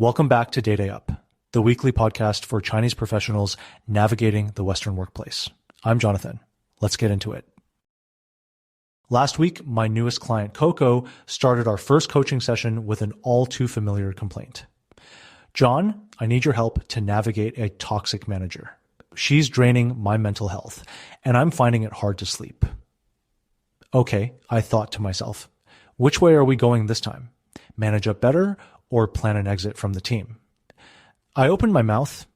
Welcome back to Day Up, the weekly podcast for Chinese professionals navigating the Western workplace. I'm Jonathan. Let's get into it. Last week, my newest client, Coco, started our first coaching session with an all too familiar complaint. John, I need your help to navigate a toxic manager. She's draining my mental health, and I'm finding it hard to sleep. Okay, I thought to myself, which way are we going this time? Manage up better or plan an exit from the team? I opened my mouth,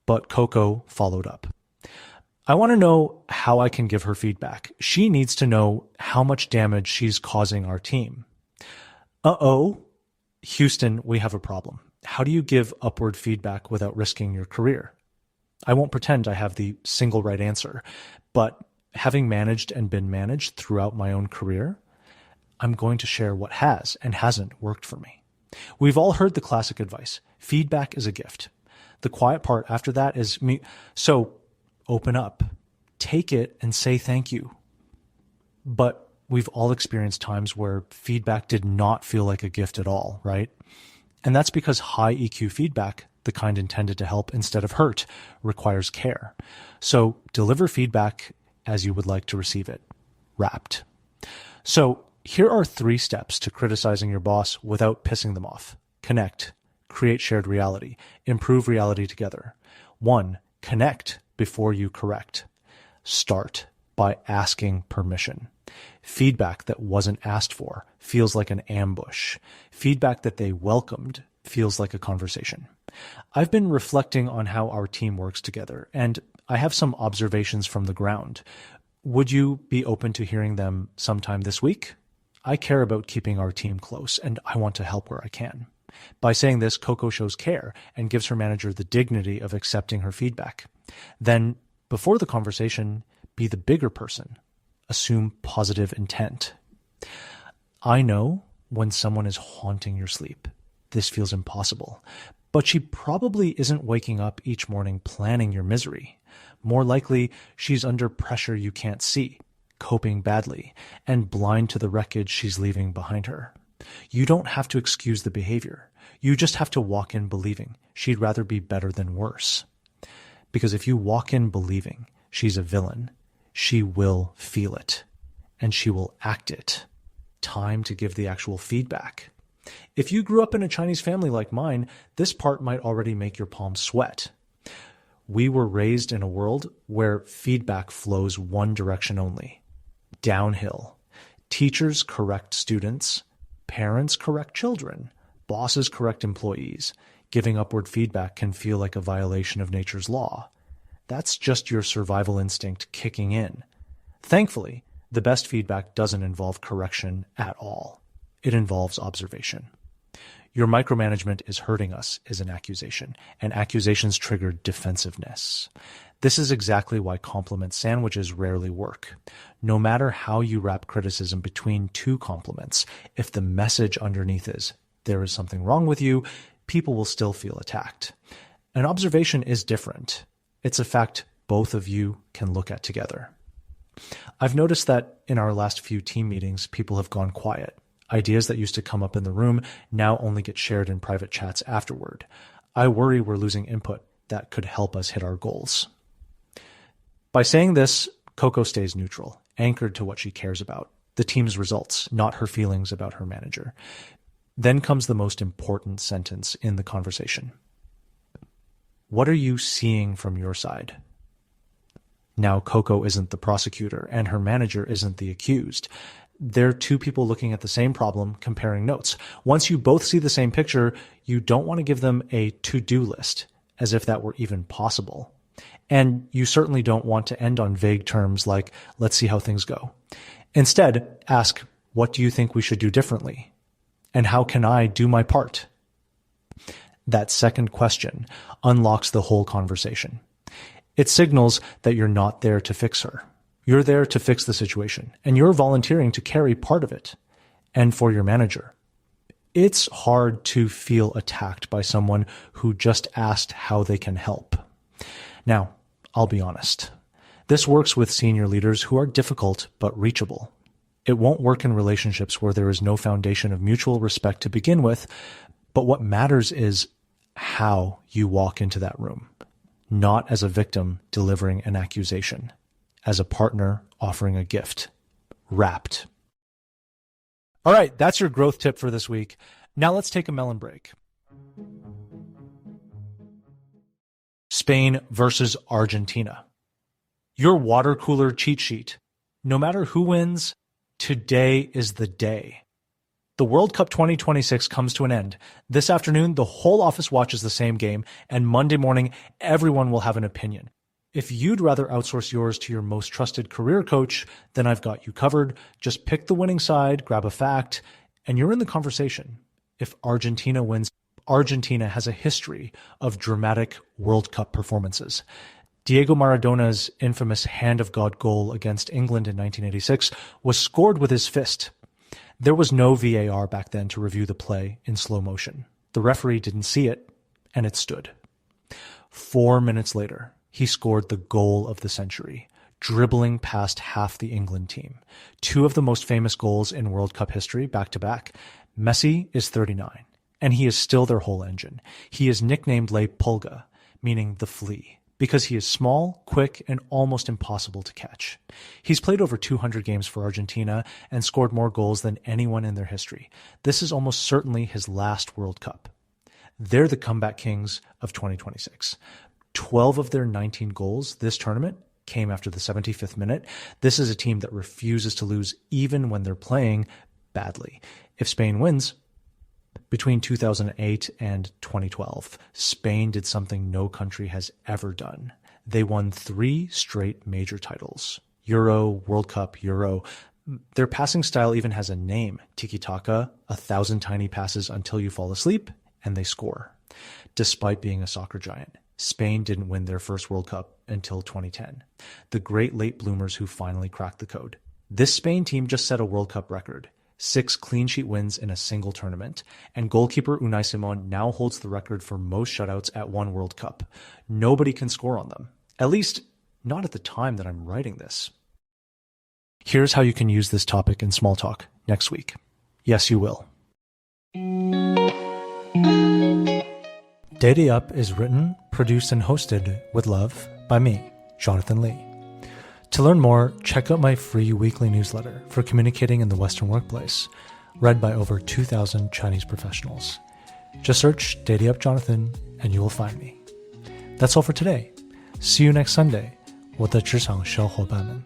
but Coco followed up. I want to know how I can give her feedback. She needs to know how much damage she's causing our team. Houston, we have a problem. How do you give upward feedback without risking your career? I won't pretend I have the single right answer, but having managed and been managed throughout my own career, I'm going to share what has and hasn't worked for me. We've all heard the classic advice. Feedback is a gift. The quiet part after that is me. So open up, take it, and say thank you. But we've all experienced times where feedback did not feel like a gift at all, right? And that's because high EQ feedback, the kind intended to help instead of hurt, requires care. So deliver feedback as you would like to receive it, wrapped. So here are 3 steps to criticizing your boss without pissing them off. Connect, create shared reality, improve reality together. 1, connect before you correct. Start by asking permission. Feedback that wasn't asked for feels like an ambush. Feedback that they welcomed feels like a conversation. I've been reflecting on how our team works together, and I have some observations from the ground. Would you be open to hearing them sometime this week? I care about keeping our team close, and I want to help where I can. By saying this, Coco shows care and gives her manager the dignity of accepting her feedback. Then, before the conversation, be the bigger person. Assume positive intent. I know when someone is haunting your sleep, this feels impossible, but she probably isn't waking up each morning planning your misery. More likely, she's under pressure you can't see, coping badly, and blind to the wreckage she's leaving behind her. You don't have to excuse the behavior. You just have to walk in believing she'd rather be better than worse. Because if you walk in believing she's a villain, she will feel it, and she will act it. Time to give the actual feedback. If you grew up in a Chinese family like mine, this part might already make your palms sweat. We were raised in a world where feedback flows one direction only. Downhill. Teachers correct students, parents correct children, bosses correct employees. Giving upward feedback can feel like a violation of nature's law. That's just your survival instinct kicking in. Thankfully, the best feedback doesn't involve correction at all. It involves observation. Your micromanagement is hurting us is an accusation, and accusations trigger defensiveness. This is exactly why compliment sandwiches rarely work. No matter how you wrap criticism between 2 compliments, if the message underneath is, there is something wrong with you, people will still feel attacked. An observation is different. It's a fact both of you can look at together. I've noticed that in our last few team meetings, people have gone quiet. Ideas that used to come up in the room now only get shared in private chats afterward. I worry we're losing input that could help us hit our goals. By saying this, Coco stays neutral, anchored to what she cares about, the team's results, not her feelings about her manager. Then comes the most important sentence in the conversation. What are you seeing from your side? Now, Coco isn't the prosecutor, and her manager isn't the accused. They're 2 people looking at the same problem, comparing notes. Once you both see the same picture, you don't want to give them a to-do list, as if that were even possible. And you certainly don't want to end on vague terms like, let's see how things go. Instead, ask, what do you think we should do differently? And how can I do my part? That second question unlocks the whole conversation. It signals that you're not there to fix her. You're there to fix the situation, and you're volunteering to carry part of it. And for your manager, it's hard to feel attacked by someone who just asked how they can help. Now, I'll be honest. This works with senior leaders who are difficult but reachable. It won't work in relationships where there is no foundation of mutual respect to begin with, but what matters is how you walk into that room, not as a victim delivering an accusation, as a partner offering a gift, wrapped. All right, that's your growth tip for this week. Now let's take a melon break. Spain versus Argentina. Your water cooler cheat sheet. No matter who wins, today is the day. The World Cup 2026 comes to an end. This afternoon, the whole office watches the same game, and Monday morning, everyone will have an opinion. If you'd rather outsource yours to your most trusted career coach, then I've got you covered. Just pick the winning side, grab a fact, and you're in the conversation. If Argentina wins, Argentina has a history of dramatic World Cup performances. Diego Maradona's infamous Hand of God goal against England in 1986 was scored with his fist. There was no VAR back then to review the play in slow motion. The referee didn't see it, and it stood. 4 minutes later, he scored the goal of the century, dribbling past half the England team. 2 of the most famous goals in World Cup history, back-to-back. Messi is 39, and he is still their whole engine. He is nicknamed La Pulga, meaning the flea, because he is small, quick, and almost impossible to catch. He's played over 200 games for Argentina and scored more goals than anyone in their history. This is almost certainly his last World Cup. They're the comeback kings of 2026. 12 of their 19 goals this tournament came after the 75th minute. This is a team that refuses to lose even when they're playing badly. If Spain wins, between 2008 and 2012, Spain did something no country has ever done. They won 3 straight major titles. Euro, World Cup, Euro. Their passing style even has a name, tiki-taka, 1,000 tiny passes until you fall asleep, and they score. Despite being a soccer giant, Spain didn't win their first World Cup until 2010. The great late bloomers who finally cracked the code. This Spain team just set a World Cup record. 6 clean sheet wins in a single tournament, and goalkeeper Unai Simon now holds the record for most shutouts at one World Cup. Nobody can score on them. At least, not at the time that I'm writing this. Here's how you can use this topic in small talk next week. Yes, you will. Daily Up is written, produced, and hosted with love by me, Jonathan Lee. To learn more, check out my free weekly newsletter for communicating in the Western workplace, read by over 2,000 Chinese professionals. Just search Daily Up Jonathan and you will find me. That's all for today. See you next Sunday, 我的职场小伙伴们。